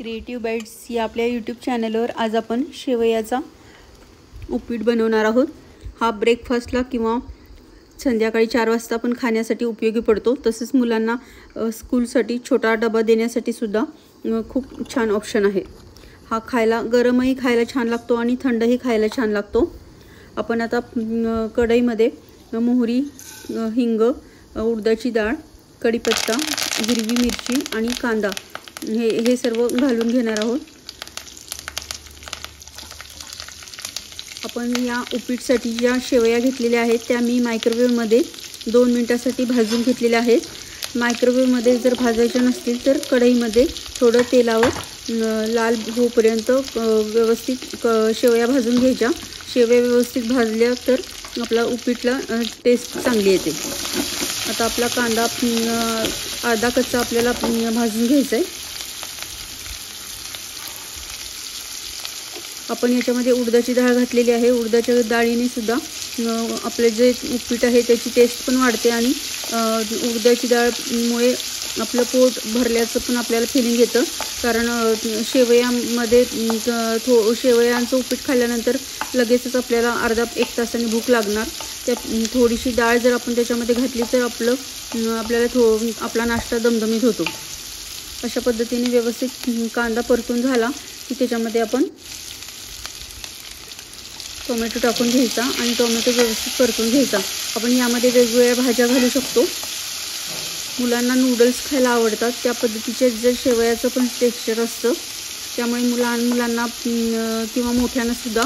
Creative bites या आपल्या YouTube चॅनलवर आज आपण शेवयाचा उपीट बनवणार आहोत। हा ब्रेकफास्टला किंवा संध्याकाळी 4 वाजता पण खाण्यासाठी उपयोगी पडतो। तसेच मुलांना स्कूलसाठी छोटा डबा देण्यासाठी सुद्धा खूप छान ऑप्शन आहे। हा खायला गरमही खायला छान लागतो आणि थंडही खायला छान लागतो। आपण आता कढईमध्ये मोहरी, हिंग, उडदाची डाळ, कढीपत्ता, हिरवी मिरची आणि कांदा हे सर्व घालून घेणार आहोत। आपण या उपीटसाठी ज्या शेवया घेतलेल्या आहेत त्या मी मायक्रोवेव्ह मध्ये 2 मिनिटांसाठी भाजून घेतलेल्या आहेत। मायक्रोवेव्ह मध्ये जर भाजायच्या नसतील तर कढईमध्ये थोडं तेलावर लाल होईपर्यंत व्यवस्थित शेवया भाजून घ्यायच्या। शेवया व्यवस्थित भाजल्या तर आपला उपीटला टेस्ट चांगली येते। आता आपला कांदा अर्धा कच्चा आपल्याला भाजून घ्यायचा आहे। आपण याच्यामध्ये उडदाची डाळ घातलेली आहे। उडदाच्या डाळीने सुद्धा आपले जे उपीट आहे त्याची टेस्ट पण वाढते आणि उडदाची डाळमुळे आपलं पोट भरल्याचं पण आपल्याला फिलिंग येतं। कारण शेवयामध्ये शेवयांचं उपीट खाल्ल्यानंतर लगेचच आपल्याला अर्धा 1 तासाने भूक लागणार। त्या थोडीशी डाळ जर आपण त्याच्यामध्ये घातली तर आपला नाश्ता दमदमीत होतो। अशा पद्धतीने व्यवस्थित कांदा परतून झाला की त्याच्यामध्ये आपण टोमॅटो टाकून घ्यायचा आणि टोमॅटो व्यवस्थित परतून घ्यायचा। आपण यामध्ये वेगवेगळ्या भाज्या घालू शकतो। मुलांना नूडल्स खायला आवडतात त्या पद्धतीचे जर शेवयाचं पण टेक्स्चर असतं, त्यामुळे मुलांना किंवा मोठ्यांना सुद्धा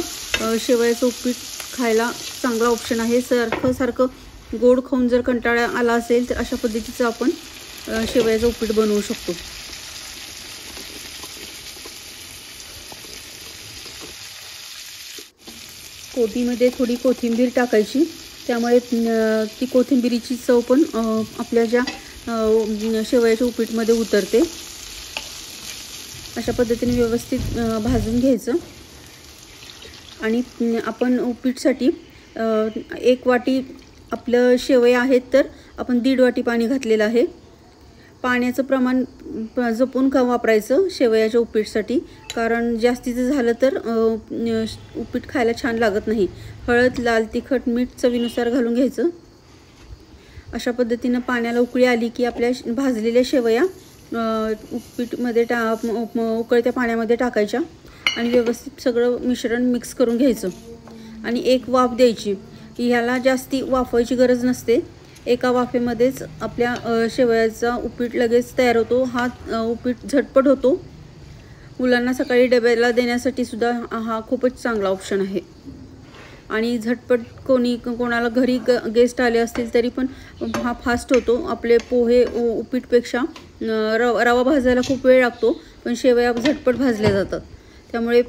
शेवयाचं उपीट खायला चांगला ऑप्शन आहे। सारखं गोड खाऊन जर कंटाळा आला असेल तर अशा पद्धतीचं आपण शेवयाचं उपीट बनवू शकतो। कोबीमध्ये थोडी कोथिंबीर टाकायची, त्यामुळे ती कोथिंबीरीची चव पण आपल्या ज्या शेवयाच्या उपीटमध्ये उतरते। अशा पद्धतीने व्यवस्थित भाजून घ्यायचं आणि आपण उपीटसाठी 1 वाटी आपलं शेवया आहेत तर आपण 1.5 वाटी पाणी घातलेलं आहे। पाण्याचं प्रमाण जपून वापरायचं शेवयाच्या उपीटसाठी, कारण जास्तीचं झालं तर उपीट खायला छान लागत नाही। हळद, लाल तिखट, मीठ चवीनुसार घालून घ्यायचं। अशा पद्धतीने पाण्याला उकळी आली की आपल्या भाजलेल्या शेवया उपीटमध्ये उकळत्या पाण्यामध्ये टाकायच्या आणि व्यवस्थित सगळं मिश्रण मिक्स करून घ्यायचं आणि 1 वाफ द्यायची। ह्याला जास्ती वाफवायची गरज नसते। एका वाफेमध्येच आपल्या शेवयाचा उपीट लगेच तयार होतो। हा उपीट झटपट होतो। मुलांना सकाळी डब्याला देण्यासाठी सुद्धा हा खूपच चांगला ऑप्शन आहे आणि झटपट कोणाला घरी गेस्ट आले असतील तरी पण हा फास्ट होतो। आपले पोहे उपीटपेक्षा रवा भाजायला खूप वेळ लागतो, पण शेवया झटपट भाजल्या जातात, त्यामुळे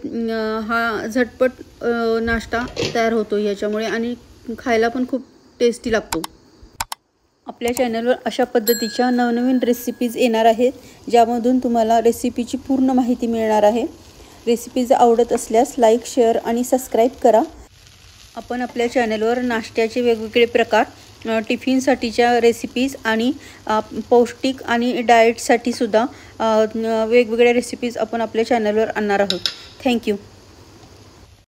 हा झटपट नाश्ता तयार होतो याच्यामुळे आणि खायला पण खूप टेस्टी लागतो। आपल्या चॅनलवर अशा पद्धतीच्या नवनवीन रेसिपीज येणार आहेत, ज्यामधून तुम्हाला रेसिपीची पूर्ण माहिती मिळणार आहे। रेसिपीज आवडत असल्यास लाईक, शेअर आणि सबस्क्राईब करा। आपण आपल्या चॅनलवर नाश्त्याचे वेगवेगळे प्रकार, टिफिनसाठीच्या रेसिपीज आणि पौष्टिक आणि डाएटसाठी सुद्धा वेगवेगळ्या रेसिपीज आपण आपल्या चॅनलवर आणणार आहोत। थँक्यू।